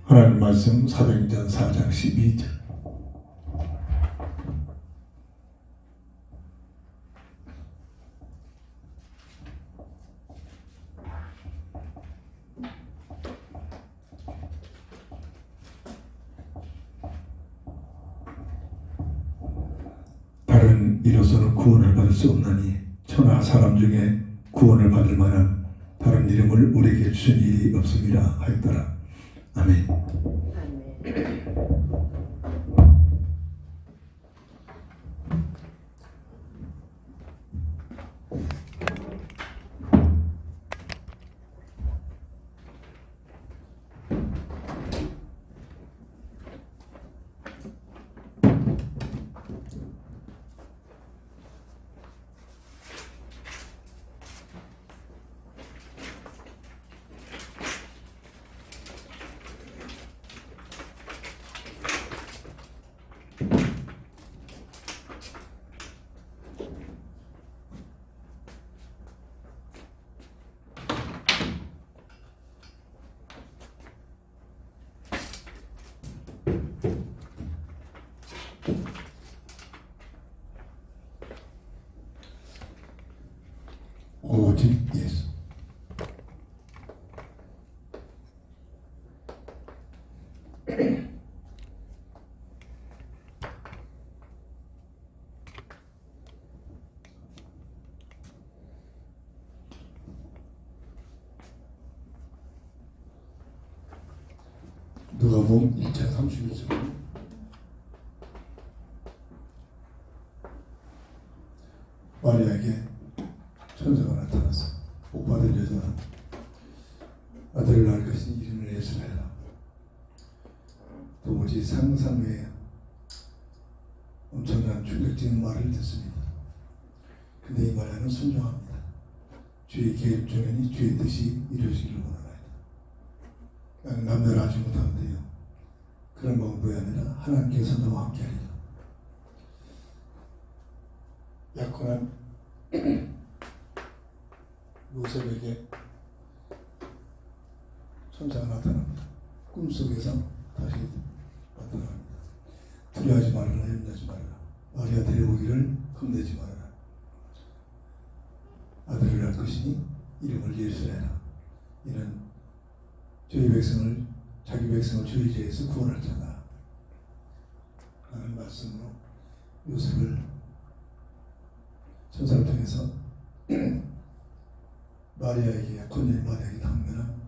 하나님 말씀 사도행전 4장 12절. 다른 이로서는 구원을 받을 수 없나니 천하 사람 중에 구원을 받을 만한 다른 이름을 우리에게 주신 일이 없음이라 하였더라. 아멘. 오직 예수. 누가복음 1장 31절. 마리아에게 천사가 나타나서 복받을 여자는 아들을 낳을 것이니 이름을 예수라 해라. 도무지 상상 외에 엄청난 충격적인 말을 듣습니다. 근데 이 마리아는 순종합니다. 주의 계획 중에는 주의 뜻이 이루어지기를 원하나이다. 남녀를 하지 못하면 돼요. 그런 방법이 아니라 하나님께서 너와 함께하리라. 약혼한 요셉에게 천사가 나타납니다. 꿈속에서 다시 나타납니다. 두려워하지 말아라, 염려하지 말아라. 마리아 데려오기를 겁내지 말아라. 구원할 것이니 이름을 예수라. 이는 저희 백성을 자기 백성을 저희 죄에서 구원할 자다 라는 말씀으로 요셉을 천사를 통해서 마리아에게 권녀인 마리아에게 당면한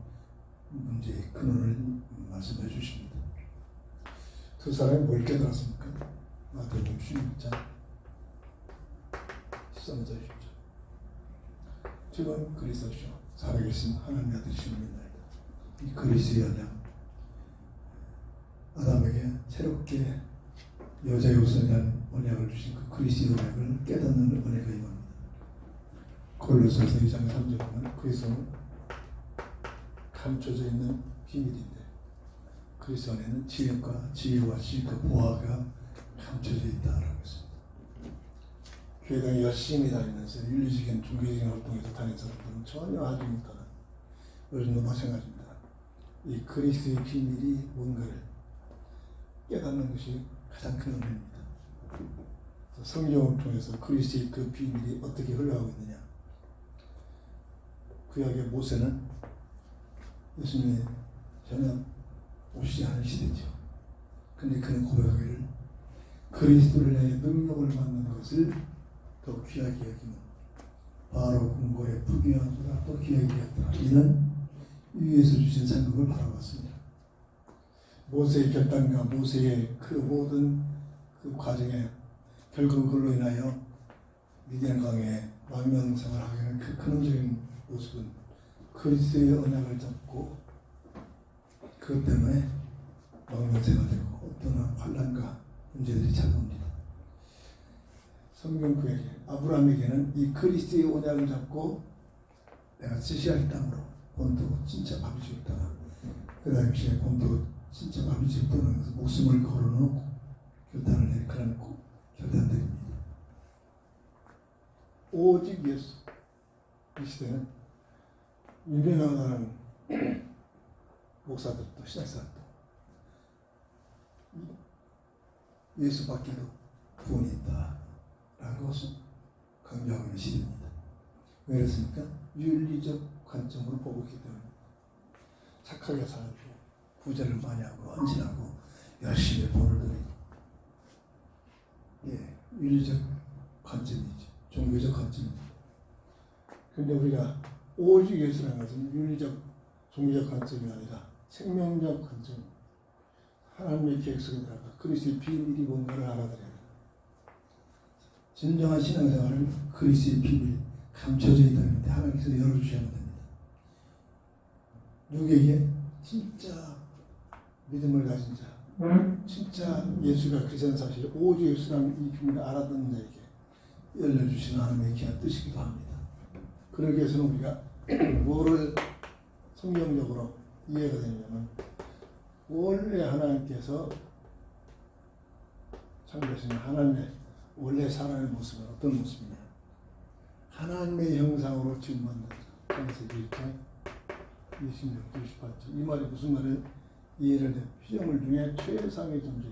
문제의 근원을 말씀해 주십니다. 두 사람이 뭘 깨달았습니까? 마태복음 16장 13절 10절. 주는 그리스도시요 살아계신 하나님의 아들이심을 믿나이다. 이 그리스도의 언약, 아담에게 새롭게 여자의 우선이란 언약을 주신 그 그리스도의 언약을 깨닫는 은혜가 임합니다. 골로새서 2장 3절에 보면 그리스도는 감춰져 있는 비밀인데 그리스도 안에는 지혜와 지식과 보화가 감춰져 있다라고 했습니다. 교회당에 열심히 다니면서 윤리적인 종교적인 활동에서 다니는 사람들은 전혀 알지 못하는, 요즘도 마찬가지입니다. 이 그리스도의 비밀이 뭔가를 깨닫는 것이 가장 큰 은혜입니다. 성경을 통해서 그리스도의 그 비밀이 어떻게 흘러가고 있느냐. 구약의 모세는 예수님이 전혀 오시지 않은 시대죠. 근데 그는 고백하기를 그리스도를 향해 능력을 받는 것을 더 귀하게 여기고 바로 궁궐의 부귀함보다 또 귀하게 여겼더라. 이는 위에서 주신 상급을 바라봤습니다. 모세의 결단과 모세의 그 모든 그 과정에 결국 그로 인하여 미디안 강에 망명생활을 하게 되는 그 근원적인 모습은 그리스도의 언약을 잡고 그것 때문에 망명생활되고 어떤 환난과 문제들이 찾아옵니다. 성경 구약에 아브라함에게는 이 그리스도의 언약을 잡고 내가 지시할 땅으로 본토 진짜 아비집을 떠나 그 당시에 본토 진짜 아비집을 떠나면서 목숨을 걸어놓고 결단을 내린 그런 결단들입니다. 오직 예수. 이 시대는 유명한 목사들도 신학사들도 예수밖에도 구원이 있다라는 것을 강조하고 있는 시대입니다. 왜 그렇습니까? 윤리적 관점으로 보고 있기 때문에 착하게 살고 부자를 많이 하고 헌신하고 열심히 돈을 들이고 윤리적 관점이죠. 종교적 관점입니다. 그런데 우리가 오직 예수라는 것은 윤리적 종교적 관점이 아니라 생명적 관점, 하나님의 계획 속에 들어가 그리스도의 비밀이 뭔가를 알아들여야 합니다. 진정한 신앙생활은 그리스도의 비밀, 감춰져 있다는 데 하나님께서 열어주셔야 됩니다. 누구에게? 진짜 믿음을 가진 자, 진짜 예수가 그리스도라는 사실을 오직 예수라는 이 비밀을 알아듣는 자에게 열려주시는 하나님의 귀한 뜻이기도 합니다. 그러기 위해서는 우리가 뭐를 성경적으로 이해가 되냐면 원래 하나님께서 창조하신 하나님의 원래 사람의 모습은 어떤 모습이냐. 하나님의 형상으로 지금 만든 창세기 1장 26, 28절. 이 말이 무슨 말을 이해를 해? 피조물 중에 최상의 존재,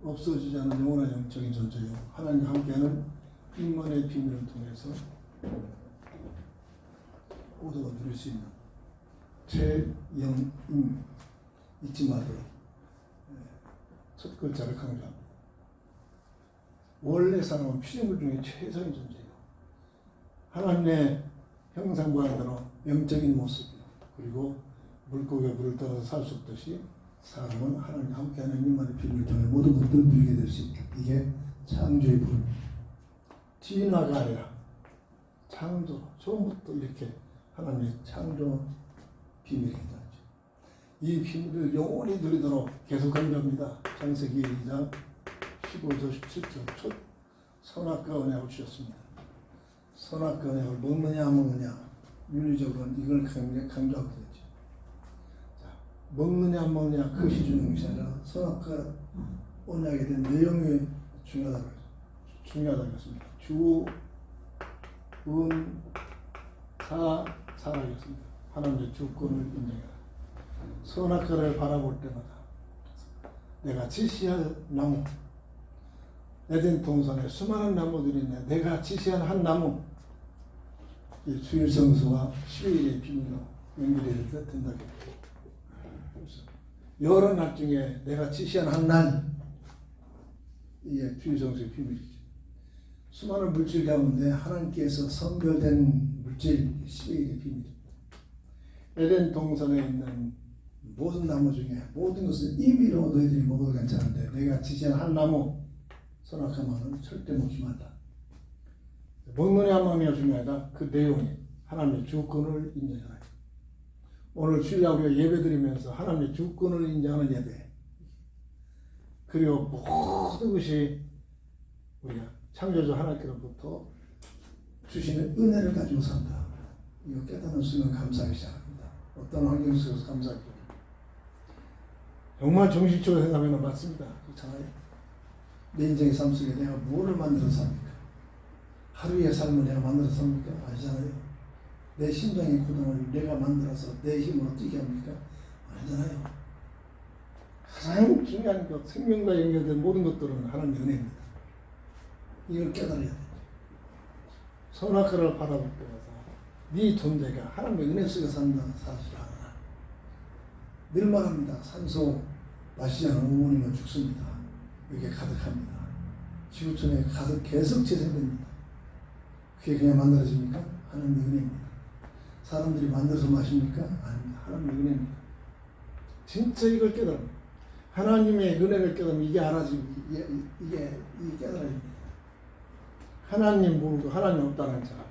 없어지지 않은 영원한 영적인 존재요. 하나님과 함께하는 인간의 비밀을 통해서 모두가 누릴 수 있는 최영임 잊지 마도록 첫 글자를 강조합니다. 원래 사람은 피조물 중에 최상의 존재예요. 하나님의 형상과대로 영적인 모습, 그리고 물고기가 물을 따라서 살 수 없듯이 사람은 하나님과 함께하는 인간의 비밀을 통해 모든 것들을 누리게 될 수 있다. 이게 창조의 부분입니다. 진화가 아니라 창조, 처음부터 이렇게 하나님의 창조 비밀이다. 이 비밀을 영원히 누리도록 계속 강조합니다. 창세기 2장 15절 17절 첫 선악과 언약을 주셨습니다. 선악과 언약을 먹느냐 안 먹느냐 윤리적으로는 이걸 강조하게 되죠. 자, 먹느냐 안 먹느냐 그것이 중요한 것이 아니라 선악과 언약에 대한 내용이 중요하다고 했습니다. 주, 은, 사라겠습니다. 하나님의 주권을 인정해라. 선악과를 바라볼 때마다 내가 지시할 나무, 에덴 동산에 수많은 나무들이 있네. 내가 지시한 한 나무, 이 주일 성수와 10일의 비밀로 연결이 된다고. 여러 날 중에 내가 지시한 한 날, 이게 주일 성수의 비밀이죠. 수많은 물질 가운데 하나님께서 선별된 물질 10일의 비밀. 에덴 동산에 있는 모든 나무 중에 모든 것을 임의로 너희들이 먹어도 괜찮은데 내가 지시한 한 나무 선악과만은 절대 먹지 말라. 먹느냐 안 먹느냐 중요하다. 그 내용이 하나님의 주권을 인정하라. 오늘 주일날 우리가 예배 드리면서 하나님의 주권을 인정하는 예배, 그리고 모든 것이 우리가 창조주 하나님께로부터 주시는 은혜를 가지고 산다. 이거 깨닫는 순간 감사하기 시작합니다. 어떤 환경 속에서 감사하기 시작합니다. 정말 정신적으로 생각하면 맞습니다. 그렇잖아요. 내 인생의 삶 속에 내가 무엇을 만들어서 삽니까? 하루의 삶을 내가 만들어서 삽니까? 아니잖아요. 내 심장의 고통을 내가 만들어서 내 힘으로 뛰게 합니까? 아니잖아요. 가장 중요한 것, 생명과 연결된 모든 것들은 하나님의 은혜입니다. 이걸 깨달아야 돼요. 선악과를 바라볼 때마다 네 존재가 하나님의 은혜 속에 산다는 사실을 알아. 늘 말합니다. 산소 마시지 않으면 5분이면 죽습니다. 이게 가득합니다. 지구촌에 가득 계속 재생됩니다. 그게 그냥 만들어집니까? 하나님의 은혜입니다. 사람들이 만들어서 마십니까? 아닙니다. 하나님의 은혜입니다. 진짜 이걸 깨달으면, 하나님의 은혜를 깨달으면 이게 알아집니다. 이게 깨달아집니다. 하나님 모르고 하나님 없다는 자,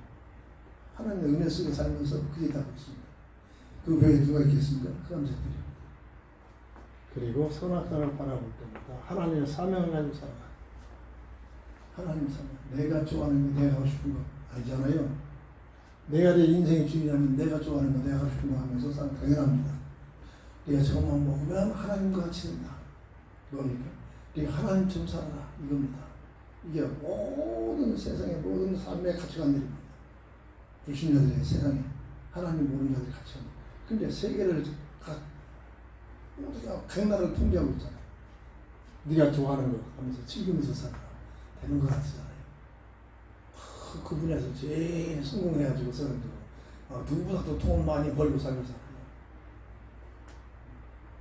하나님의 은혜 속에 살면서 그게 다 있습니다. 그 외에 누가 있겠습니까? 그 남자들이. 그리고 선악과를 바라볼 때마다 하나님의 사명을 가지고 살아가. 하나님 사명. 내가 좋아하는 거, 내가 하고 싶은 거 아니잖아요. 내가 내 인생의 주인이라면 내가 좋아하는 거, 내가 하고 싶은 거 하면서 사는 당연합니다. 내가 저것만 먹으면 하나님과 같이 된다. 뭡니까? 내가 하나님처럼 살아라. 이겁니다. 이게 모든 세상의 모든 삶의 가치관들입니다. 불신자들의 세상에 하나님 모르는 자들이 가치관입니다. 근데 세계를 모두가 백나라를 통제하고 있잖아요. 네가 좋아하는 거 하면서 즐기면서 살아라. 되는 것 같잖아요. 그 분야에서 제일 성공해가지고 사람들은 누구보다도 돈 많이 벌고 살고 살아요.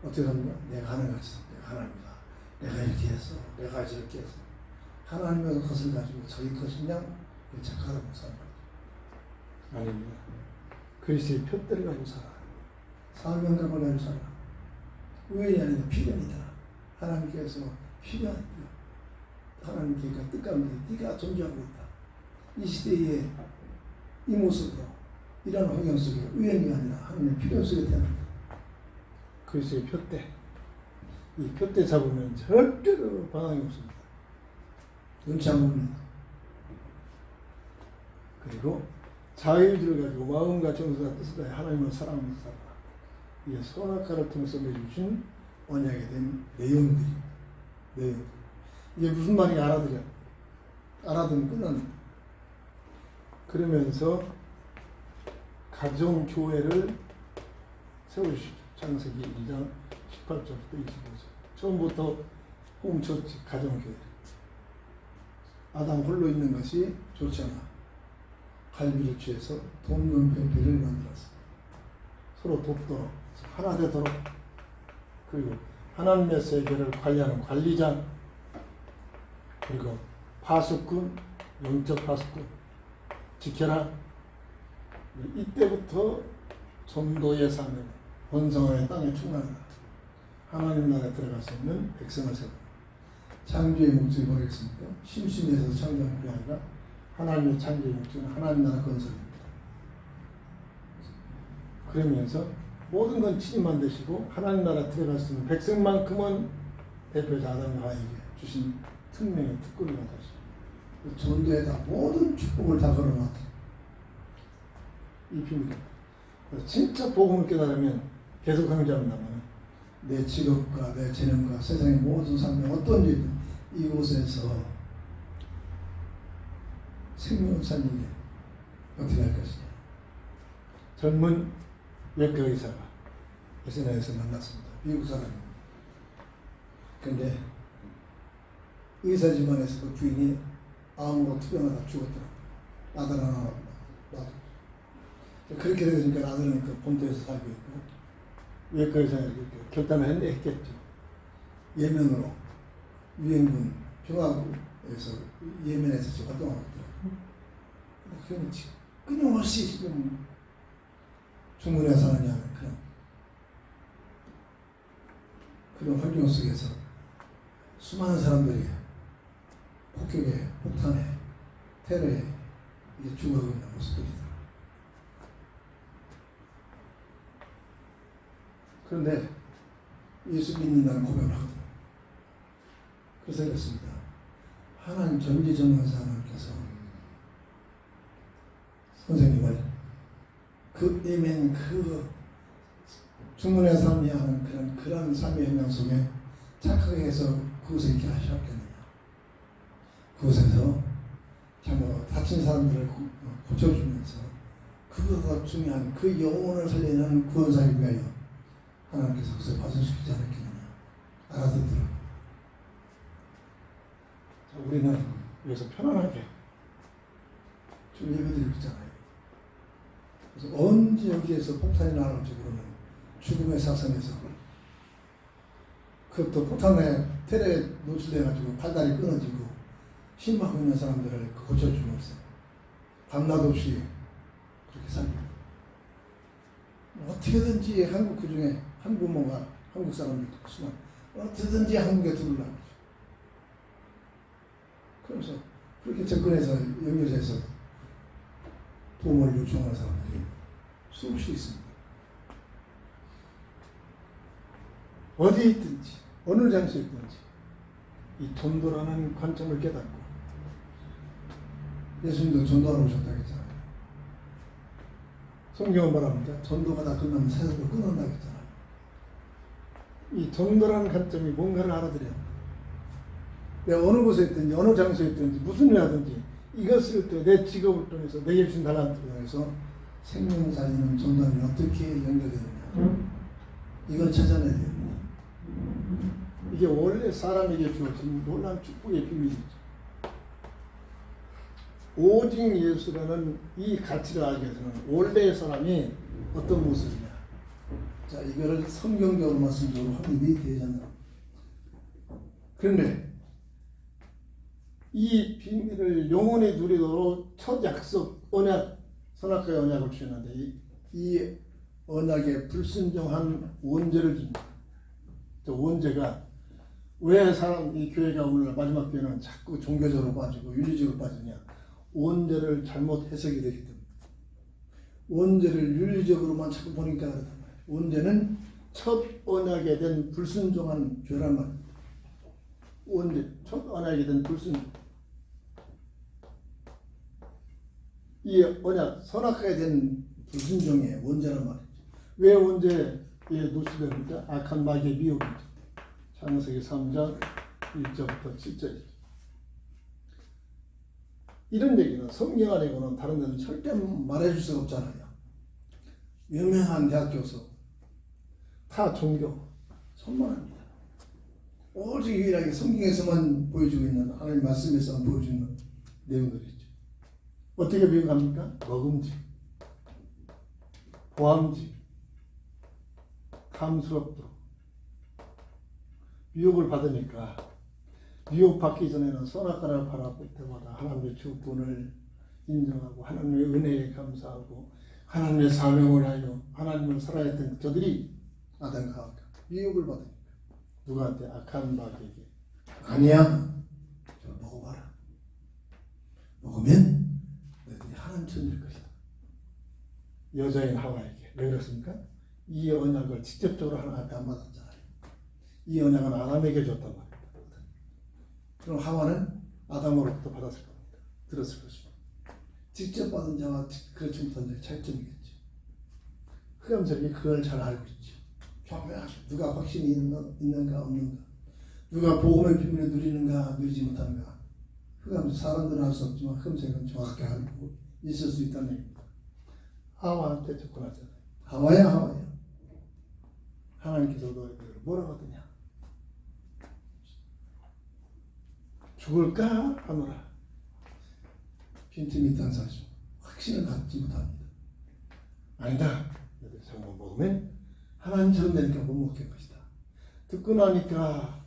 어떻게 합니까? 내가 하는 것이 내가 하나님이다. 내가 이렇게 했어. 내가 저렇게 했어. 하나님의 것을 가지고 자기 것이냐 착각하고 사는 거죠. 아닙니다. 그리스도의 표대를 가지고 살아. 사명감을 가지고 살아. 우연이 아니라 필연이다. 하나님께서 필요한 것. 하나님께서 뜻가운데 네가 존재하고 있다. 이 시대에 이 모습으로 이런 환경 속에 우연이 아니라 하나님의 필요 속에 태어난다. 그리스도의 표대. 이 표대 잡으면 절대로 방황이 없습니다. 눈치 안 봅니다. 그리고 자유를 가지고 마음과 정서와 뜻을 다해 하나님을 사랑하면서 살아라. 이게 선악과를 통해서 내주신 언약에 대한 내용들입니다. 내용. 이게 무슨 말인지 알아두면 끝납니다. 그러면서 가정교회를 세우시죠. 창세기 2장 18절부터 25절. 처음부터 홈처치 가정교회. 아담 홀로 있는 것이 좋지 않아. 갈비를 취해서 돕는 교회를 만들었어. 서로 돕도록, 하나 되도록. 그리고 하나님의 세계를 관리하는 관리장. 그리고 파수꾼, 영적 파수꾼. 지켜라. 이때부터 전도의 사명, 번성의 땅에 충만하라. 하나님 나라에 들어갈 수 있는 백성을 세우라. 창조의 목적이 뭐겠습니까? 심심해서 창조하는 게 아니라 하나님의 창조의 목적은 하나님 나라 건설입니다. 그러면서 모든 건 친히 되시고 하나님 나라 들어갈 수 있는 백성만큼은 대표자 아담과 하와에게 주신 특명의 특권을 받았습니다. 전도에다 모든 축복을 다 걸어놨다. 이 비밀입니다. 진짜 복음을 깨달으면 계속 강조한다면 내 직업과 내 재능과 세상의 모든 삶의 어떤 일이든 이곳에서 생명을 살리는 게 어떻게 할 것이냐. 젊은 외과 의사가 예전에서 만났습니다. 미국 사람입니다. 근데 의사 집안에서 그 부인이 암으로 투병하다 죽었더라고요. 아들 하나 놔두고. 그렇게 되니까 아들은 그 본토에서 살고 있고 외과에서 이렇게 결단을 했겠죠. 예멘으로 유엔군 평화에서 예멘에서 지금 활동하고 있더라고요. 그러면 지금 끊임없이 지금 중문에 사느냐는 그런 환경 속에서 수많은 사람들이 폭격에, 폭탄에, 테러에 이제 죽어가고 있는 모습들이다. 그런데 예수 믿는다는 고백을 하거든요. 그래서 그렇습니다. 하나님 전지전능하신 하나님께서 선생님을 그 예멘 그 중문의 삶이 하는 그런 삶의 현장 속에 착하게 해서 그곳에 있게 하셨겠느냐. 그곳에서 참으로 다친 사람들을 고쳐주면서 그보다 중요한 그 영혼을 살리는 구원사를 위하여 하나님께서 그것을 발전시키지 않았겠느냐. 알아듣더라고요. 우리는 여기서 편안하게 좀 예배드리고 있잖아요. 그래서 언제 여기에서 폭탄이 나올지 모르는 죽음의 사선에서 그것도 폭탄에 테러에 노출돼가지고 팔다리 끊어지고 신음하고 있는 사람들을 고쳐주면서 밤낮 없이 그렇게 삽니다. 어떻게든지 한국 그 중에 한 부모가 한국 사람들도 그렇지만 어떻게든지 한국에 들어오려고 그러면서 그렇게 접근해서 연결해서 도움을 요청하는 사람들이 수없이 있습니다. 어디 있든지 어느 장소에 있든지 이 전도라는 관점을 깨닫고 예수님도 전도하러 오셨다고 했잖아요. 성경은 말합니다. 전도가 다 끝나면 세상도 끊어낸다고 했잖아요. 이 전도라는 관점이 뭔가를 알아들여야 합니다. 내가 어느 곳에 있든지 어느 장소에 있든지 무슨 일 하든지 이것을 또 내 직업을 통해서 내게 주신 달란트를 통해서 생명 살리는 전도는 어떻게 연결되느냐 이걸 찾아내야 됩니다. 이게 원래 사람에게 주어진 놀라운 축복의 비밀이죠. 오직 예수라는 이 가치를 알기 위해서는 원래의 사람이 어떤 모습이냐. 자, 이거를 성경적으로 말씀적으로 확인이 되지 않나. 그런데 이 비밀을 영원히 누리도록 첫 약속, 언약, 선악과의 언약을 주셨는데 이 언약에 불순종한 원죄를 줍니다. 저 원죄가 왜 이 교회가 오늘 마지막 교회는 자꾸 종교적으로 빠지고 윤리적으로 빠지냐. 원죄를 잘못 해석이 되기 때문에 원죄를 윤리적으로만 자꾸 보니까 그렇단 말이에요. 원죄는 첫 언약에 된 불순종한 죄란 말입니다. 원죄, 첫 언약에 된 불순종. 이 언약, 선악하게 된 불순종의 원죄란 말이죠. 왜 원죄에 노출됩니까? 악한 마귀의 미혹이죠. 창세기 3장 1절부터 7절이죠. 이런 얘기는 성경 아니고는 다른 데는 절대 말해줄 수가 없잖아요. 유명한 대학 교수, 타 종교, 선만합니다. 오직 유일하게 성경에서만 보여주고 있는 하나님 말씀에서만 보여주는 내용들이죠. 어떻게 비유합니까? 먹음직, 보암직, 탐스럽도록 유혹을 받으니까 유혹받기 전에는 선악과를 바라볼 때마다 하나님의 주권을 인정하고 하나님의 은혜에 감사하고 하나님의 사명을 하여 하나님을 살아했던 저들이 아담과 하와가 유혹을 받으니까 누구한테? 악한 마귀에게 아니야, 저 먹어봐라. 먹으면 너희들이 하나님 천일 것이다. 여자인 하와에게. 왜 그렇습니까? 이 언약을 직접적으로 하나님한테 안 받았잖아요. 이 언약은 아담에게 줬단 말입니다. 그럼 하와는 아담으로부터 받았을 겁니다. 들었을 것입니다. 직접 받은 자와 그렇지 못한 자의 차이점이겠죠. 흑암석이 그걸 잘 알고 있죠. 평명하죠. 누가 확신이 있는가 없는가, 누가 복음의 비밀을 누리는가 누리지 못하는가. 흑암석 사람들은 알 수 없지만 흑암석은 정확하게 알고 있을 수 있다는 얘기입니다. 하와한테 접근하잖아요. 하와야. 하나님께서 너희들을 뭐라고 하더냐. 죽을까 하노라. 빈틈이 있다는 사실 확신을 갖지 못합니다. 아니다. 너희들이 성경 먹으면 하나님처럼 되니까 못 먹게 할 것이다. 듣고 나니까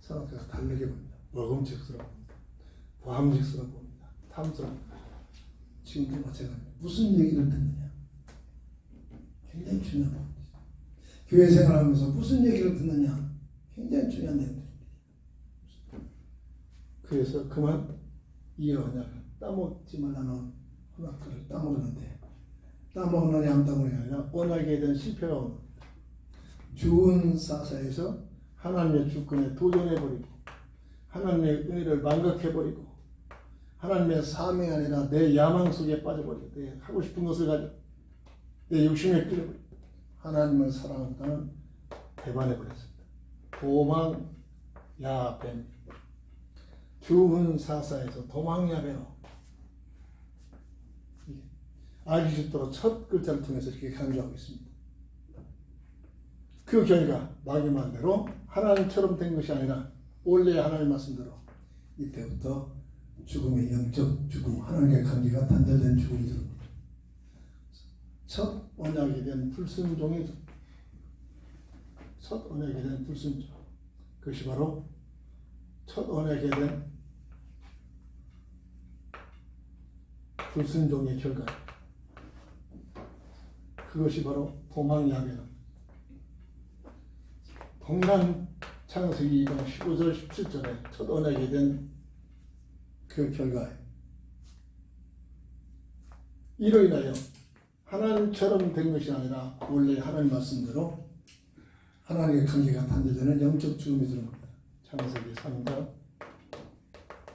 사람들과 다르게 봅니다. 먹음직스러워 봅니다. 보함직스러워 봅니다. 탐스러워 봅니다. 지금도 마찬가지입니다. 무슨 얘기를 듣느냐. 굉장히 중요한 부분이죠. 교회 생활하면서 무슨 얘기를 듣느냐. 굉장히 중요한 내용입니다. 그래서 그만 이 언약을 따먹지 말라는 언약을 따먹는데 따먹느냐 안 따먹느냐 아니라 언약에 대한 실패가 오는 겁니다. 주은 사사에서 하나님의 주권에 도전해버리고 하나님의 은혜를 망각해버리고 하나님의 사명이 아니라 내 야망 속에 빠져버리고 내 하고 싶은 것을 가지고 내 욕심에 끌려버리고 하나님을 사랑한다는 배반해버렸습니다. 도망 야뱀 주은 사사에서 도망 야뱀 알기 쉽도록 첫 글자를 통해서 이렇게 강조하고 있습니다. 그 결과 마귀 말대로 하나님처럼 된 것이 아니라 원래 하나님 말씀대로 이때부터 죽음의 영적 죽음, 하나님의 관계가 단절된 죽음이 들어옵니다. 첫 언약에 대한 불순종이 들어옵니다. 첫 언약에 대한 불순종. 그것이 바로 첫 언약에 대한 불순종의 결과입니다. 그것이 바로 도망야배입니다. 동일한 창세기 2장 15절 17절에 첫 언약에 대한 그 결과에 이로 인하여 하나님처럼 된 것이 아니라 원래 하나님 말씀대로 하나님의 관계가 단절되는 영적 죽음이 들어옵니다. 창세기 3장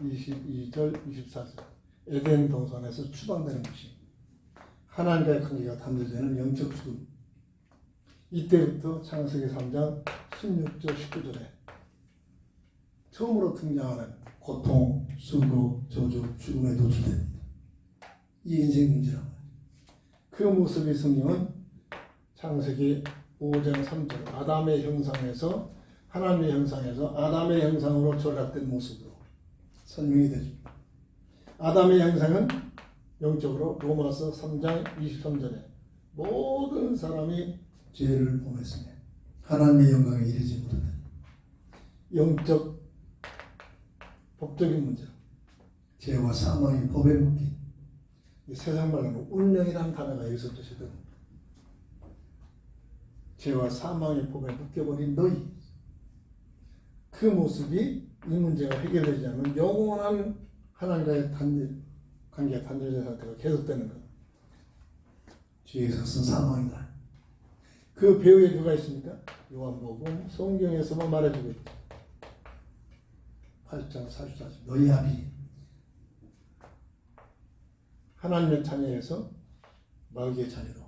22절 24절 에덴 동산에서 추방되는 것이 하나님과의 관계가 단절되는 영적 죽음. 이때부터 창세기 3장 16절 19절에 처음으로 등장하는 고통, 수고, 저주, 죽음에 노출됩니다. 이 인생 문제라고. 그 모습이 성경은 창세기 5장 3절 아담의 형상에서 하나님의 형상에서 아담의 형상으로 전락된 모습으로 설명이 되죠. 아담의 형상은 영적으로 로마서 3장 23절에 모든 사람이 죄를 범했으며 하나님의 영광에 이르지 못하는 영적 법적인 문제, 죄와 사망의 법에 묶인 세상 말로는 운명이라는 단어가 여기서 뜻이거든. 죄와 사망의 법에 묶여버린 너희, 그 모습이 이 문제가 해결되지 않으면 영원한 하나님과의 관계가 단절된 상태가 계속되는 것. 죄에서 쓴 사망이다. 그 배후에 누가 있습니까? 요한복음 성경에서만 말해주고 있다. 8장 44절 너희 아비 하나님의 자녀에서 마귀의 자녀로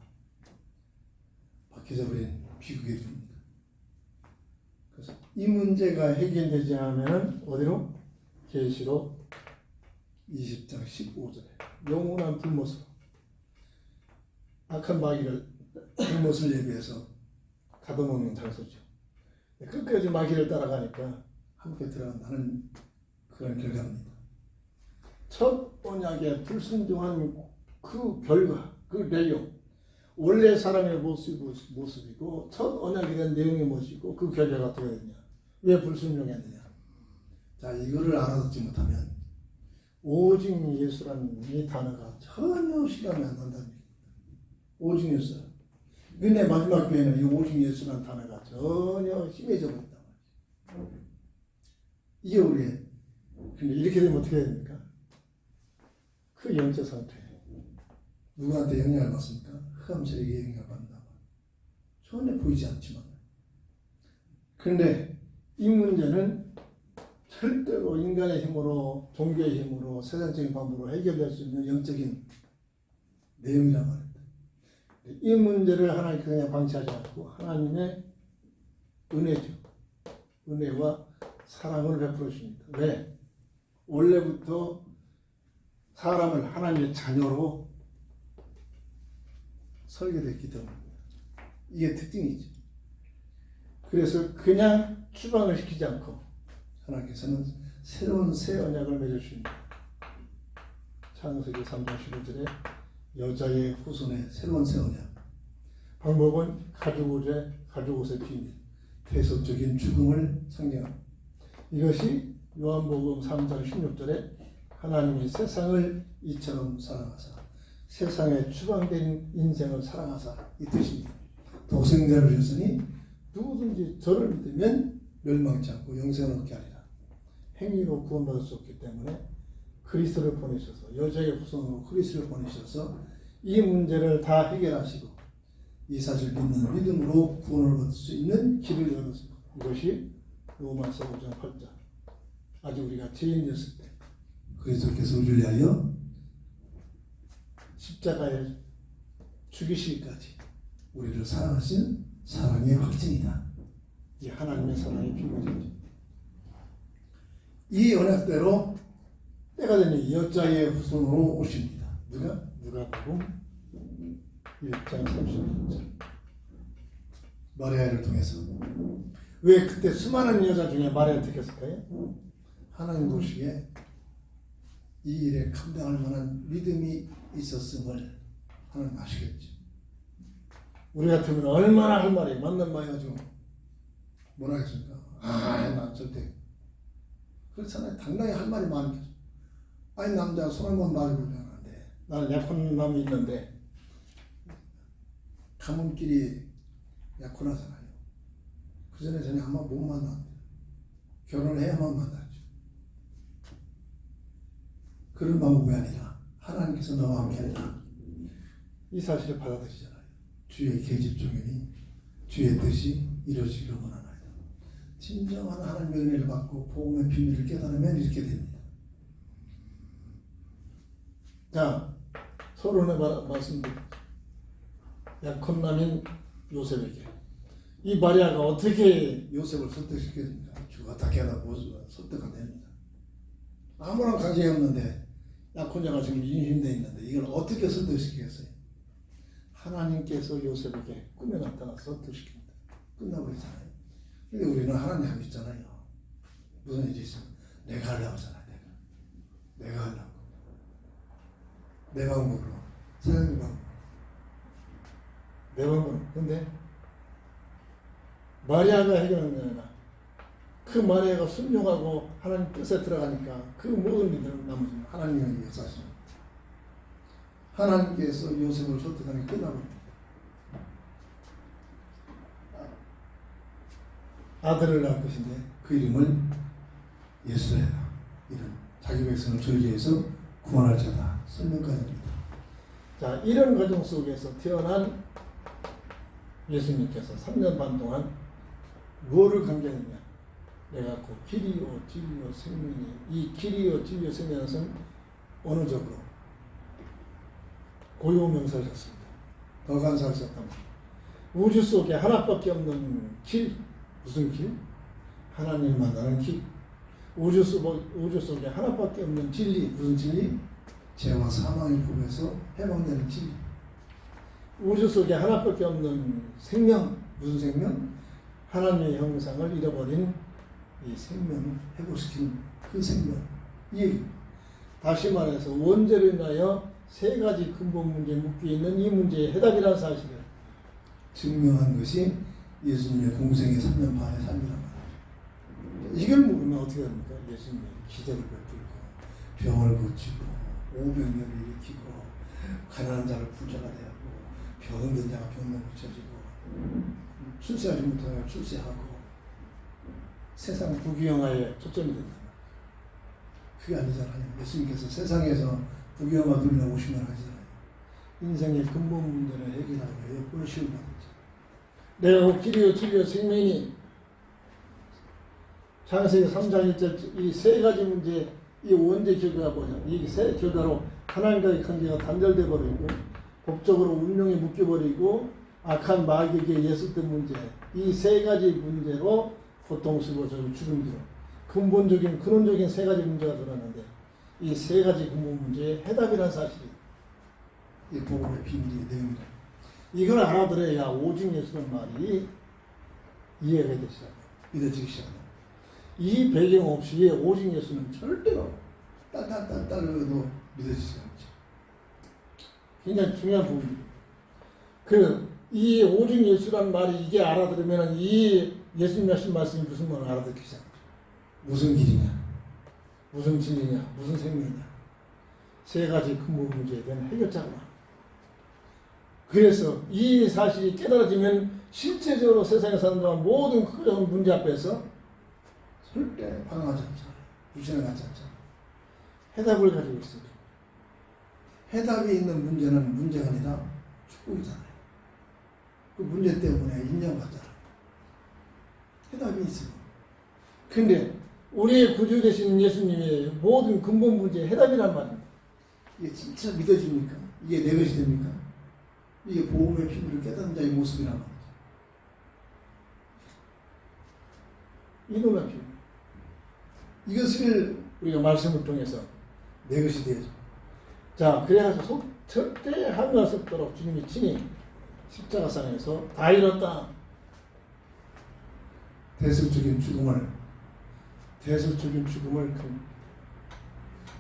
바뀌어져 버린 비극의 일입니다. 그래서 이 문제가 해결되지 않으면 어디로? 계시록 20장 15절에 영원한 불못으로 악한 마귀를 불못을 예비해서 가둬놓는 장소죠. 끝까지 마귀를 따라가니까 함께 들어간다는 그런 결과입니다. 첫 언약의 불순종한 그 결과, 그 내용, 원래 사람의 모습이고 첫 언약에 대한 내용이 무엇이고 그 결과가 어떻게 되냐, 왜 불순종했느냐. 자, 이거를 알아듣지 못하면 오직 예수라는 이 단어가 전혀 실감이 안 난다는 얘기입니다. 오직 예수. 근데 마지막 교회는 이 오직 예수라는 단어가 전혀 희미해져 버린단 말이죠. 이게 우리의, 근데 이렇게 되면 어떻게 됩니까? 그 영적 상태. 누구한테 영향을 받습니까? 흑암세력에 영향을 받는다. 전혀 보이지 않지만. 그런데 이 문제는 절대로 인간의 힘으로, 종교의 힘으로, 세상적인 방법으로 해결될 수 있는 영적인 내용이란 말입니다. 이 문제를 하나님께서 그냥 방치하지 않고 하나님의 은혜죠. 은혜와 사랑을 베풀어 주십니다. 왜? 원래부터 사람을 하나님의 자녀로 설계됐기 때문입니다. 이게 특징이죠. 그래서 그냥 추방을 시키지 않고 하나님께서는 새로운 새 언약을 맺어주십니다. 창세기 3장 15절에 여자의 후손의 새로운 세우냐. 방법은 가죽옷의 비밀, 대속적인 죽음을 상징합니다. 이것이 요한복음 3장 16절에 하나님이 세상을 이처럼 사랑하사 세상에 추방된 인생을 사랑하사 이 뜻입니다. 독생자를 주셨으니 누구든지 저를 믿으면 멸망치 않고 영생을 얻게 하리라. 행위로 구원받을 수 없기 때문에 그리스도를 보내셔서 여자의 후손으로 그리스도를 보내셔서 이 문제를 다 해결하시고 이 사실 믿는 믿음으로 구원을 얻을 수 있는 길을 열었습니다. 이것이 로마서 5장 8절. 아직 우리가 죄인이었을 때 그리스도께서 우리를 위하여 십자가에 죽이시기까지 우리를 사랑하신 사랑의 확증이다. 이 하나님의 사랑의 비밀이죠. 이 언약대로 때가 되니 여자의 후손으로 오십니다. 누가복음 1장 36절. 마리아를 통해서. 왜 그때 수많은 여자 중에 마리아를 택했을까요? 하나님 보시기에 이 일에 감당할 만한 믿음이 있었음을 하나님 아시겠죠. 우리 같으면 얼마나 할 말이 맞는 말이 가지고 뭐라 하겠습니까? 난 절대 그렇잖아요. 당당히 할 말이 많겠죠. 아니 남자 손 한번 말해보면 안 돼. 나는 약혼 남이 있는데 가문끼리 약혼하잖아요. 그 전에 전에 아마 못 만났는데 결혼을 해야만 만나죠. 그런 방법이 아니라 하나님께서 너와 함께 하리라. 이 사실을 받아들이잖아요. 주의 계집종이니 주의 뜻이 이루어지기를 원하나이다. 진정한 하나님의 은혜를 받고 복음의 비밀을 깨달으면 이렇게 됩니다. 자, 서론에 말씀드립니다. 약혼남인 요셉에게 이 마리아가 어떻게 요셉을 설득시켰습니까? 주가 어떻게 하다 설득은 됩니다. 아무런 관계가 없는데 약혼자가 지금 임신되어 있는데 이걸 어떻게 설득시켰어요? 하나님께서 요셉에게 꿈에 나타나서 설득시킵니다. 끝나버리잖아요. 근데 우리는 하나님 안 믿잖아요. 무슨 일이 있으면 내가 하려고 하잖아. 내가 하려고. 내 방법으로. 사장님 방법. 내 방법으로. 근데 마리아가 해결한 게 아니라 그 마리아가 순종하고 하나님 뜻에 들어가니까 그 모든 일들은 나머지는 하나님의 역사십니다. 하나님께서 요셉을 설득하니 끝나버립니다. 아들을 낳을 것인데 그 이름을 예수라. 이런 자기 백성을 저주에서 구원할 자다. 설명까지입니다. 자, 이런 과정 속에서 태어난 예수님께서 3년 반 동안 무엇을 강조했냐? 내가 그 길이요 진리요 생명이에요. 이 길이요 진리요 생명은 언어적으로 고유명사를 썼습니다. 더 간사를 썼답니다. 우주 속에 하나밖에 없는 길, 무슨 길? 하나님을 만나는 길. 우주 속에 하나밖에 없는 진리, 무슨 진리? 죄와 사망의 법에서 해방되는 진리. 우주 속에 하나밖에 없는 생명, 무슨 생명? 하나님의 형상을 잃어버린 이 생명을 회복시키는 그 생명. 이 얘기. 다시 말해서 원죄로 인하여 세 가지 근본 문제에 묶여 있는 이 문제의 해답이라는 사실을 증명한 것이 예수님의 공생의 3년 반의 삶이란 말이죠. 이걸 모르면 어떻게 됩니까? 예수님의 기적을 베풀고 병을 고치고 500명을 일으키고 가난한 자를 부자가 되고 병든 자가 병을 고쳐지고 출세하지 못하여 출세하고 세상 부귀영화에 초점이 된다. 그게 아니잖아요. 예수님께서 세상에서 부귀영화 누리러 오신 건 아니잖아요. 인생의 근본 문제를 해결하기 위해 불시를 받았죠. 내가 길이요 진리요 생명이 창세기 3장 1절 이 세 가지 문제 이 원죄 결과가 뭐냐. 이 세 결과로 하나님과의 관계가 단절돼 버리고 법적으로 운명에 묶여버리고 악한 마귀에게 예술된 문제 이 세 가지 문제로 고통스러워지고 죽음으로 근본적인 근원적인 세 가지 문제가 드러났는데 이 세 가지 근본 문제의 해답이라는 사실이 이 복음의 비밀의 내용이다. 이걸 알아들어야 오직 예수는 말이 이해가 되기 시작해요. 믿어지기 시작해요. 이 배경 없이 오직 예수는 절대로 딸딸딸딸로 믿어지지 않죠. 굉장히 중요한 부분입니다. 이 오직 예수란 말이 이게 알아들으면 이 예수님 하신 말씀이 무슨 말을 알아듣기 시작해요. 무슨 길이냐, 무슨 진리냐, 무슨 생명이냐. 세 가지 근본 문제에 대한 해결자가 나옵니다. 그래서 이 사실이 깨달아지면 실제적으로 세상에 사는 동안 모든 그런 문제 앞에서 절대 방황하지 않잖아요. 불신하지 않잖아요. 해답을 가지고 있습니다. 해답이 있는 문제는 문제가 아니라 축복이잖아요. 그 문제 때문에 인정받잖아요. 해답이 있습니다. 근데 우리의 구주 되시는 예수님의 모든 근본 문제의 해답이란 말입니다. 이게 진짜 믿어집니까? 이게 내 것이 됩니까? 이게 복음의 피부를 깨닫는 자의 모습이란 말이죠. 이 놀랍죠. 이것을 우리가 말씀을 통해서 내 것이 되어져. 자, 그래가지고 절대 한갈 수 없도록 주님이 친히 십자가상에서 다 이뤘다. 대속적인 죽음을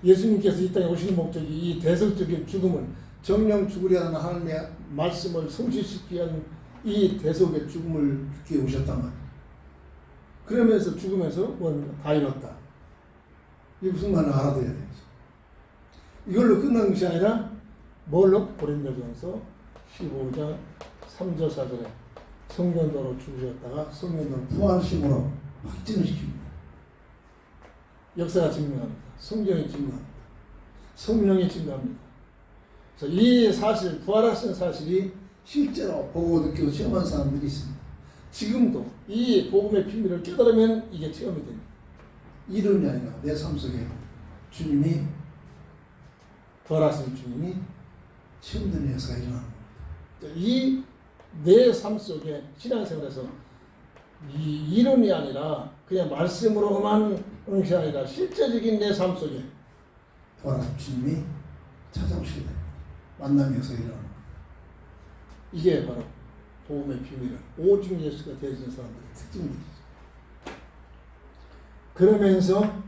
예수님께서 이 땅에 오시는 목적이 이 대속적인 죽음을 정령 죽으려 하는 하나님의 말씀을 성취시키기 위한 이 대속의 죽음을 죽게 오셨단 말이에요. 그러면서 죽으면서 다 이뤘다. 이 무슨 말을 알아둬야 되죠. 이걸로 끝난 것이 아니라 뭘로? 고린도전서 15장 3절 4절에 성령도로 죽으셨다가 성령도로 부활심으로 확증을 시킵니다. 역사가 증명합니다. 성경이 증명합니다. 성령이 증명합니다. 그래서 이 사실, 부활하신 사실이 실제로 보고 느끼고 체험한 사람들이 있습니다. 지금도 이 복음의 비밀을 깨달으면 이게 체험이 됩니다. 이론이 아니라 내 삶 속에 주님이, 부활하신 주님이 체험되는 역사가 일어나는 겁니다. 이 내 삶 속에 신앙생활에서 이 이론이 아니라 그냥 말씀으로만 하는 것이 아니라 실제적인 내 삶 속에 부활하신 주님이 찾아오시게 됩니다. 만남의 역사가 일어나는 겁니다. 이게 바로 복음의 비밀은 오직 예수가 되어진 사람들의 특징입니다. 그러면서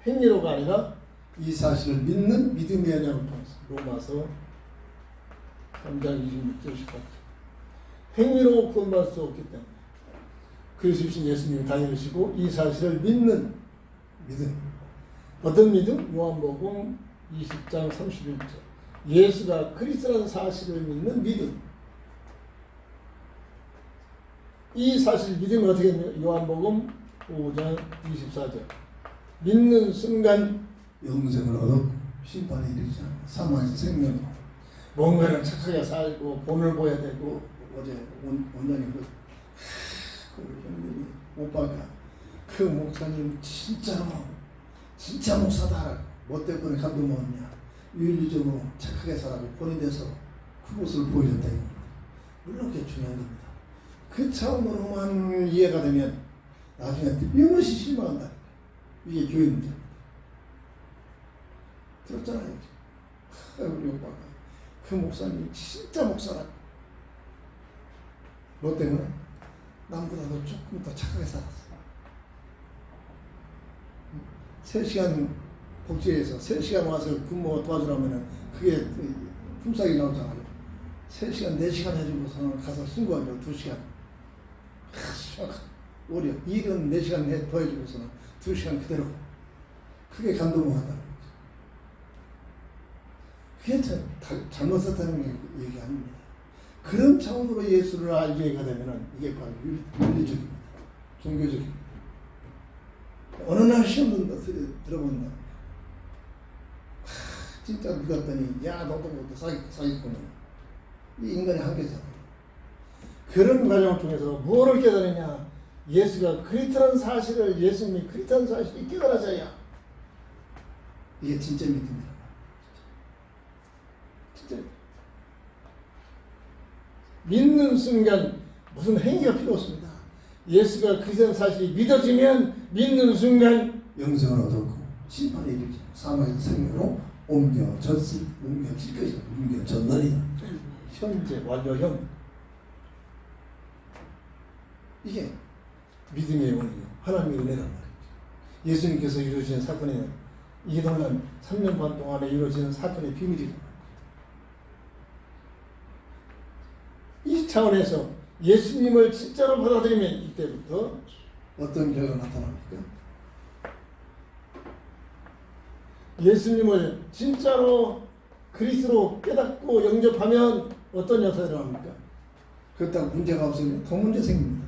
행위로가 아니라 이 사실을 믿는 믿음의 연약을 통해서 로마서 3장 26절 18절 행위로 구원받을 수 없기 때문에 그리스도신 예수님이 다니시고 이 사실을 믿는 믿음. 어떤 믿음? 요한복음 20장 31절 예수가 그리스도라는 사실을 믿는 믿음. 이 사실 믿음이 어떻게 했냐? 요한복음 5장 24절 믿는 순간 영생을 얻어 심판에 이르지 않아 사망에서 생명으로 뭔가를 착하게 살고 본을 보여야 되고 어제 원장님 그 형님이 오빠가 그 목사님 진짜 목사다 뭐 때문에 감동 먹었냐 윤리적으로 착하게 살아고 본이 돼서 그 모습을 보여줬다 이겁니다. 물론 그게 중요한 겁니다. 그 차원으로만 이해가 되면 나중에 틀림없이 실망한다. 이게 교회 문제입니다. 들었잖아요. 우리 오빠가 그 목사님이 진짜 목사라. 너 때문에 남보다 너 조금 더 착하게 살았어. 3시간 복지에서 3시간 와서 근무 도와주라면 그게 품삯이 나오잖아요. 3시간, 4시간 해주고서는 가서 신고하죠. 2시간. 오히려 일은 4시간 더 해주고서는 2시간 그대로. 그게 감동을 한다는 거죠. 그게 잘못 썼다는 얘기 아닙니다. 그런 차원으로 예수를 알게가 되면은 이게 바로 윤리적입니다. 종교적입니다. 어느 날 시험 들어본다. 진짜 믿었더니 야 너도 못해 사기꾼이야. 이 인간의 한계잖아요. 그런 과정을 통해서 무엇을 깨달으냐? 예수가 그리스도라는 사실을 예수님이 그리스도라는 사실이 깨달아져야 이게 진짜 믿음이다. 진짜 믿는 순간 무슨 행위가 필요 없습니다. 예수가 그리스도라는 사실이 믿어지면 믿는 순간 영생을 얻었고 심판에 이르지 사망의 생명으로 옮겨질 것이다. 옮겨졌느니라. 현재 완료형. 이게 믿음의 원리요. 하나님의 은혜란 말이죠. 예수님께서 이루어지는 사건에는 이동안 3년 반 동안에 이루어지는 사건의 비밀이란 말이죠. 차원에서 예수님을 진짜로 받아들이면 이때부터 어떤 결과가 나타납니까? 예수님을 진짜로 그리스도로 깨닫고 영접하면 어떤 역사가 일어납니까? 그렇다고 문제가 없으면 더 문제 생깁니다.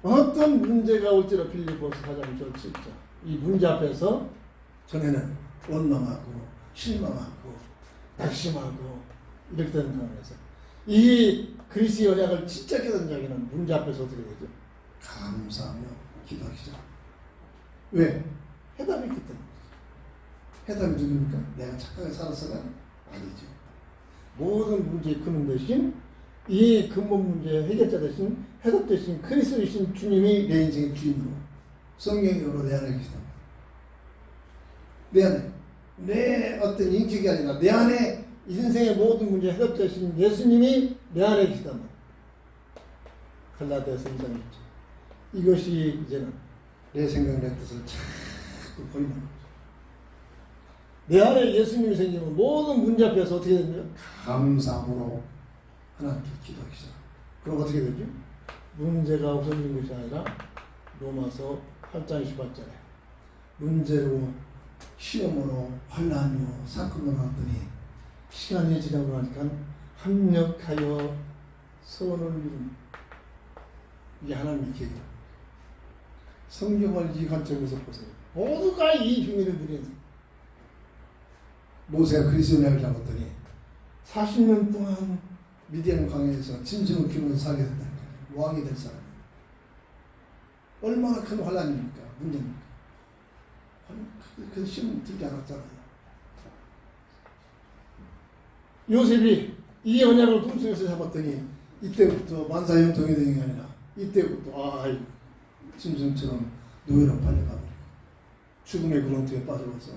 어떤 문제가 올지라 빌립보서 4장 7절. 이 문제 앞에서 전에는 원망하고 실망하고 낙심하고 이렇게 되는 상황에서 이 그리스도의 언약을 진짜 깨닫는 자에게는 문제 앞에서 어떻게 되죠? 감사하며 기도하기 시작. 왜? 해답이 있기 때문에. 해답이 누굽니까? 내가 착하게 살았어가? 아니죠. 모든 문제의 근원 대신 이 근본 문제의 해결자 대신 해답 대신 그리스도이신 주님이 내 인생의 주인으로 성령으로 내 안에 계시다. 내 안에 내 어떤 인격이 아니라 내 안에 인생의 모든 문제의 해답 대신 예수님이 내 안에 계시다. 갈라디아서 2장 1절. 이것이 이제는 내 생각 내 뜻을 자꾸 버리는 거죠. 내 안에 예수님이 생기면 모든 문제 앞에서 어떻게 되냐? 감사함으로 하나님께 기도하기 시작. 그럼 어떻게 되죠? 문제가 없어지는 것이 아니라 로마서 8장 28절에 문제로 시험으로 환난으로 사건으로 왔더니 시간이 지나고 나니까 합력하여 선을 이룬 이게 하나님의 계획이에요. 성경을 이 관점에서 보세요. 모두가 이 비밀을 누린 모세가 그리스도의 언약을 잡았더니 40년 동안 미디안 광야에서 짐승을 키우면서 살게 됐다는 거예요. 왕이 될 사람. 얼마나 큰 환란입니까? 문제입니까? 그 시험 들지 않았잖아요. 요셉이 이 언약을 꿈속에서 잡았더니 이때부터 만사형통이 되는 게 아니라 이때부터 짐승처럼 노예로 팔려가고 죽음의 구렁텅이에 빠져서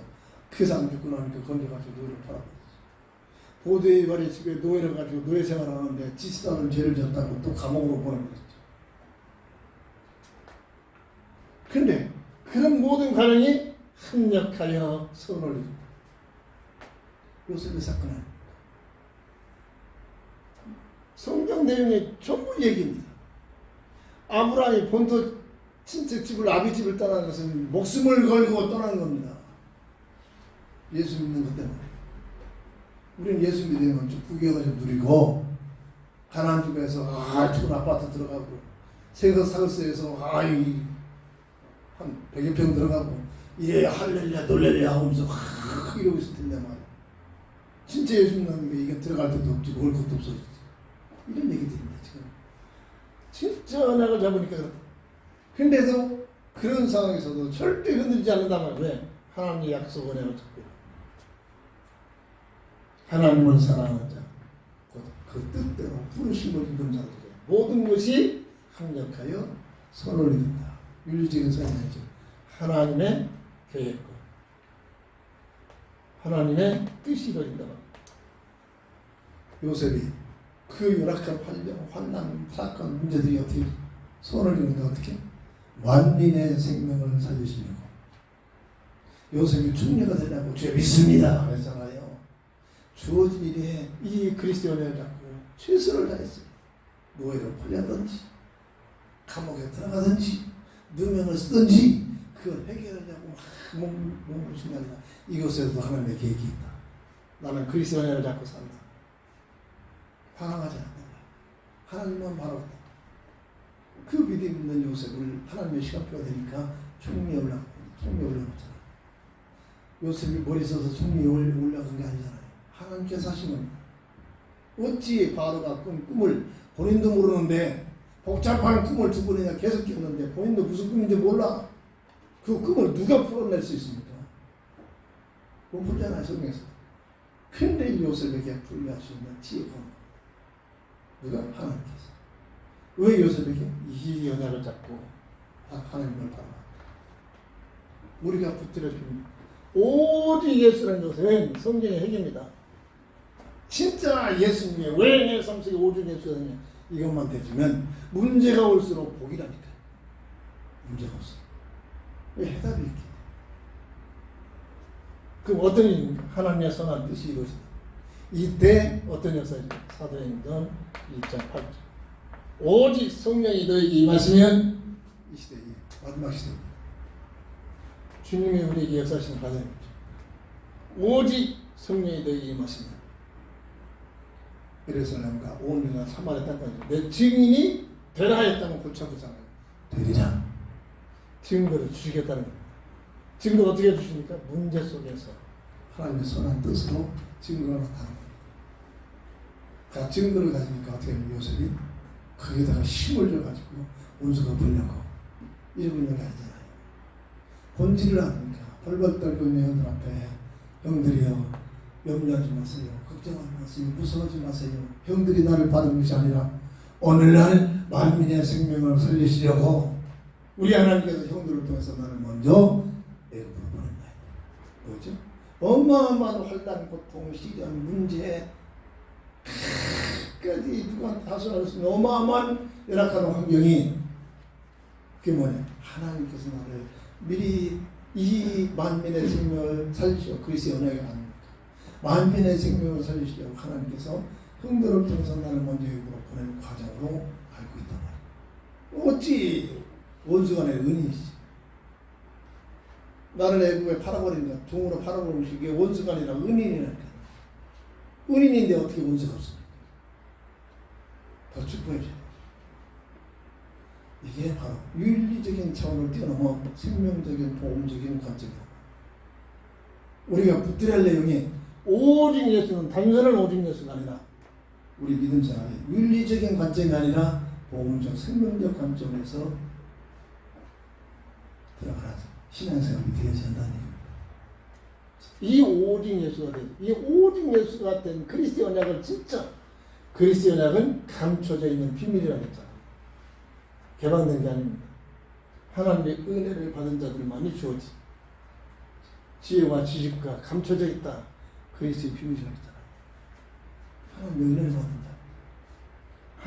그 사람 죽고 나니까 건져가지고 노예로 팔아버렸어. 보디발의 집에 노예를 가지고 노예 생활을 하는데 지시다는 죄를 졌다고 또 감옥으로 보내버렸죠. 근데 그런 모든 가령이 합력하여 선을 이룬다. 요셉의 사건 아닙니까? 성경 내용의 전부 얘기입니다. 아브라함이 본토 친척집을 아비 집을 떠나는 것은 목숨을 걸고 떠나는 겁니다. 예수 믿는 것 때문에. 우리는 예수 믿으면 좀 구경을 좀 누리고 가나안 집에서 좋은 아파트 들어가고 세거 사글세에서 한 100여 평 들어가고 이래 할렐루야 놀렐루야 하면서 이러고 있을 텐데 말이야. 진짜 예수 믿는 게 이게 들어갈 데도 없지 먹을 것도 없어졌지. 이런 얘기들입니다 지금. 진짜 언약을 잡으니까 그렇다. 근데도 그런 상황에서도 절대 흔들리지 않는다면 왜? 하나님의 약속 언약을 잡고 하나님을 사랑하는 자, 그 뜻대로 부르심을 입은 자들에게 모든 것이 합력하여 선을 이룬다. 윤리적인 설명이죠. 하나님의 계획과 하나님의 뜻이 이루어진다. 요셉이 그 열악한 환난, 사건, 문제들이 어떻게 선을 이루는데 어떻게? 만민의 생명을 살리시려고. 요셉이 충녀가 되려고 죄 믿습니다 그랬잖아요. 주어진 일에 이 그리스도의 언약을 잡고 최선을 다했어요. 노예로 팔려든지 감옥에 들어가든지 누명을 쓰든지 그걸 해결하려고 몸부신 게 아니라 이곳에도 하나님의 계획이 있다. 나는 그리스도의 언약을 잡고 산다. 방황하지 않는다. 하나님만 바라봤다. 그 믿음 있는 요셉을 하나님의 시간표가 되니까 총리에 올라갔잖아. 요셉이 머리 써서 총리에 올라간 게 아니잖아요. 하나님께서 하신 겁니다. 어찌 바로가 꿈을 본인도 모르는데 복잡한 꿈을 두 번이나 계속 꿨는데 본인도 무슨 꿈인지 몰라. 그 꿈을 누가 풀어낼 수 있습니까? 못 풀잖아요 성경에서. 근데 요셉에게 풀려할 수 있는 지혜가 누가? 하나님께서. 왜 요셉에게? 이 언약을 잡고 하나님을 바라봤다. 우리가 붙들어 줍니다. 오직 예수라는 것은 성경의 핵입니다. 진짜 예수님의 왜 내 삶 속에 오직 예수냐 이것만 되지면 문제가 올수록 복이라니까. 문제가 없어. 왜 해답이 있게 돼? 그럼 어떤 하나님의 선한 뜻이 이루어진다. 이때 어떤 역사죠? 사도행전 1장 8절. 오직 성령이 너에게 임하시면 이 시대에 마지막 시대입니다. 주님이 우리에게 역사하시는 과정이죠. 오직 성령이 너에게 임하시면 예루살렘과 온 유다 사마리아 땅까지 내 증인이 되라 했다면 골치 아프잖아요. 되리라. 증거를 주시겠다는 겁니다. 증거를 어떻게 주십니까? 문제 속에서 하나님의 선한 뜻으로 증거가 나타납니다. 그 증거를 가지니까 어떻게 하면 요셉이 거기다가 힘을 줘가지고 원수가 불려고 이러고 있는 게 아니잖아요. 본질을 아니까 벌벌 떨고 있는 형들 앞에 형들이여 염려하지 마세요. 걱정하지 마세요. 무서워하지 마세요. 형들이 나를 받은 것이 아니라 오늘날 만민의 생명을 살리시려고 우리 하나님께서 형들을 통해서 나를 먼저 애굽으로 보낸다. 뭐죠? 어마어마한 환난, 고통, 시련, 문제 끝까지 누구한테 하소할 수 있는 어마어마한 열악한 환경이 그게 뭐냐? 하나님께서 나를 미리 이 만민의 생명을 살리시오. 그리스의 언약이 아닙니까? 만민의 생명을 살리시려고 하나님께서 형들을 통해서 나를 먼저 애굽으로 보내는 과정으로 알고 있단 말이에요. 어찌 원수간의 은인이지. 나를 애굽에 팔아버린다. 종으로 팔아버린 것이 이게 원수가 아니라 은인이라니까. 은인인데 어떻게 원수가 없습니까? 더 축복해줘야 돼요. 이게 바로 윤리적인 차원을 뛰어넘어 생명적인 보험적인 관점이에요. 우리가 붙들어야 할 내용이 오직 예수는 단순한 오직 예수가 아니라 우리 믿음 생활이 윤리적인 관점이 아니라 보험적 생명적 관점에서 들어가는 신앙생활이 되어야 한다는 얘기입니다. 이 오직 예수가 된, 이 오직 예수가 된 그리스도의 언약을 진짜 그리스도의 언약은 감춰져 있는 비밀이라고 했잖아요. 개방된 게 아닙니다. 하나님의 은혜를 받은 자들만이 주어지. 지혜와 지식과 감춰져 있다. 그리스도의 비밀이라고 했잖아요. 하나님의 은혜를 받은 자.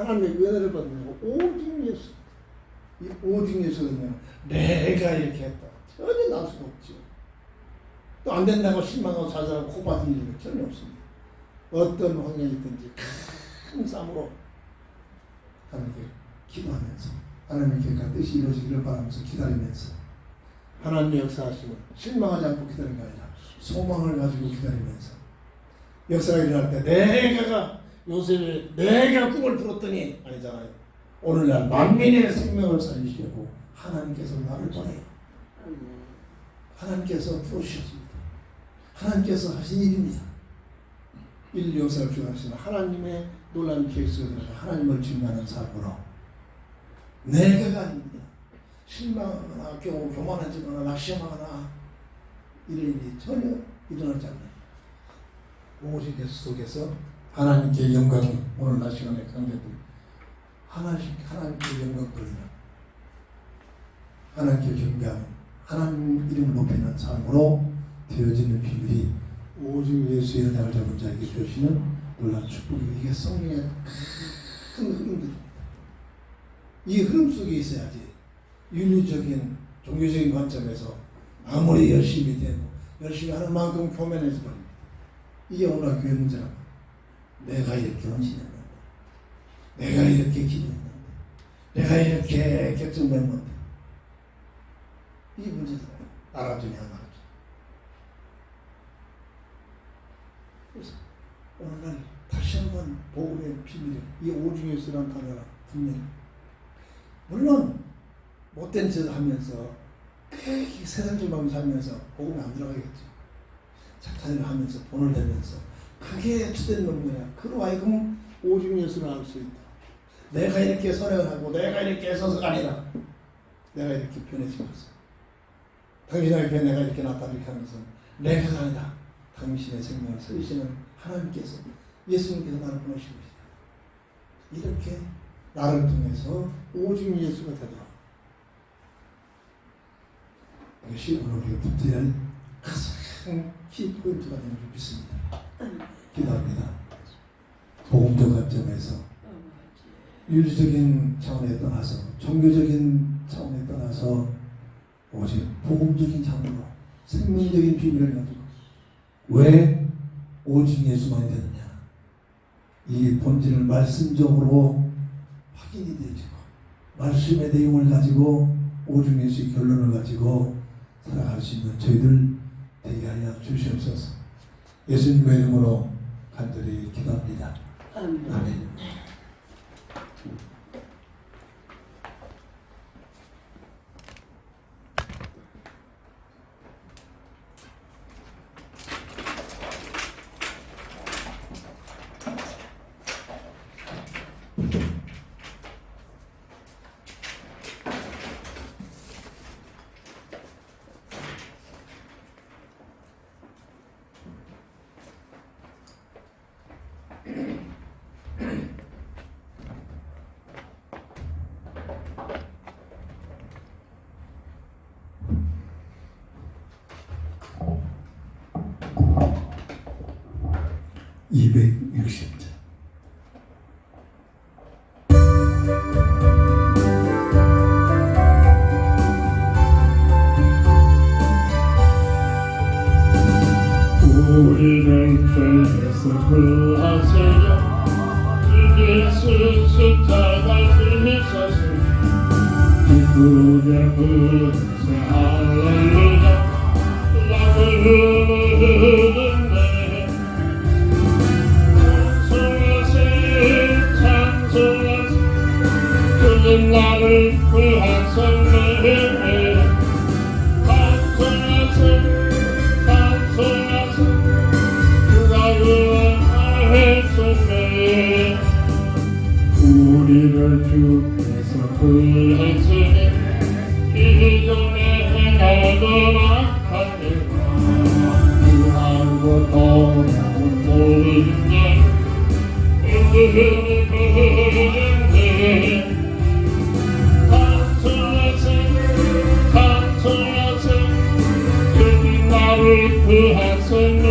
하나님의 은혜를 받는 자. 오직 예수. 이 오직 예수는 내가 이렇게 했다. 전혀 나올 수가 없죠. 또 안 된다고 실망하고 좌절하고 코받은 일은 전혀 없습니다. 어떤 환경이 있든지 큰 쌈으로 하나님께 기도하면서 하나님의 계획과 뜻이 이루어지기를 바라면서 기다리면서 하나님의 역사하심을 실망하지 않고 기다리는 게 아니라 소망을 가지고 기다리면서 역사가 일어날 때 내가 요셉이 내가 꿈을 풀었더니 아니잖아요. 오늘날 만민의 생명을 살리시려고 하나님께서 나를 보내요. 하나님께서 풀어주셨습니다. 하나님께서 하신 일입니다. 인류 역사를 주관하시는 하나님의 놀라운 계획 속에 들어가 하나님을 증거하는 삶으로 내가 아닙니다. 실망하거나 교만하지거나 낙심하거나 이런 일이 전혀 일어나지 않아요. 오직 예수 속에서 하나님께 영광이 오늘 날 시간에 강조들 하나님께 영광 돌리는 하나님께 경배하는 하나님 이름을 높이는 삶으로 되어지는 비밀이 오직 예수의 은혜를 잡은 자에게 주시는 놀라운 축복이 이게 성령의 큰 흐름들입니다. 이 흐름 속에 있어야지 윤리적인 종교적인 관점에서 아무리 열심히 되고 열심히 하는 만큼 표면에서 버립니다. 이게 오늘 교회 문제라고. 내가 이렇게 헌신했는데 내가 이렇게 기도했는데 내가 이렇게 격정했는데 이게 문제잖아요. 나라 중에 하나죠. 그래서 오늘날 다시 한번 복음의 비밀, 이 오직 예수라는 단어가 분명히 물론 못된 짓을 하면서 세상적으로 살면서 복음에 안 들어가겠죠. 착한 일을 하면서 돈을 내면서 그게 주된 놈이야. 그로 하여금 오직 예수를 알 수 있다. 내가 이렇게 선행을 하고 내가 이렇게 해서가 아니라 내가 이렇게 변해진 것은 당신에게 내가 이렇게 나타나게 하는 것은 내가 아니라 당신의 생명을 살리시는 하나님께서 예수님께서 나를 보내신 것이다. 이렇게 나를 통해서 오직 예수가 되도록 이것이 오늘 우리가 붙들어야 할 가장 키포인트가 되는 줄 믿습니다. 기도합니다. 복음적 관점에서 윤리적인 차원에 떠나서 종교적인 차원에 떠나서 오직 복음적인 차원으로 생명적인 비밀을 가지고 왜 오직 예수만이 되느냐? 이 본질을 말씀적으로 확인이 되어지고 말씀의 내용을 가지고 오중 예수의 결론을 가지고 살아갈 수 있는 저희들 되게 하여 주시옵소서. 예수님의 이름으로 간절히 기도합니다. 아멘. (260장) 우리를 죄에서 구하시려 예수 십자가 지으소서. 기쁘게 부르세 할렐루야 라고 흐르는데 찬송하세 주님 나를 구하셨네. 우리를 주께서 구하시니 기존에 행하던 악한 일 유하고 돌아온 모든 일 찬송하세 주님 나를 구하셨네.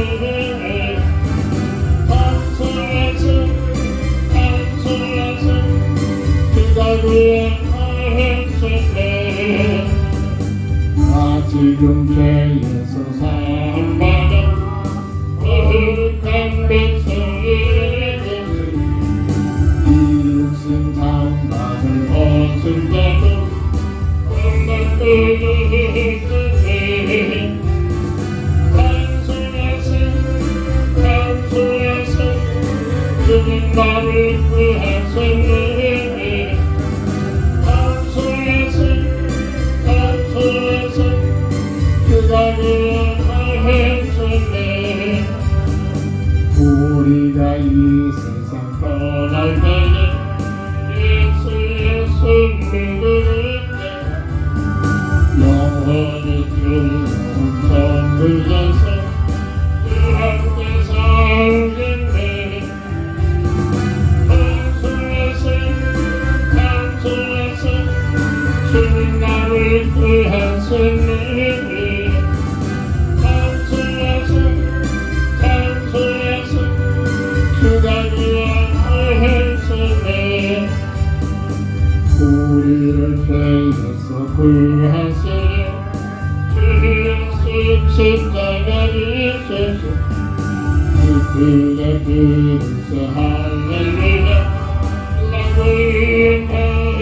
나 지금 죄에서 사함받아 거룩한 백성에게 이 육신 장막을 벗은다고 엄마들을 찬송하세 주님 나를 구하셨네. 우리가 이 세상 떠날 때에 예수의 손을 때 영원히 주는 선물에서 주 함께 살겠네. 찬송하세 주님 나를 구하셨네. 우리를 죄에서 구하시려 주 예수 십자가를 지으소서. 기쁘게 부르세 할렐루야 라고 인하였네.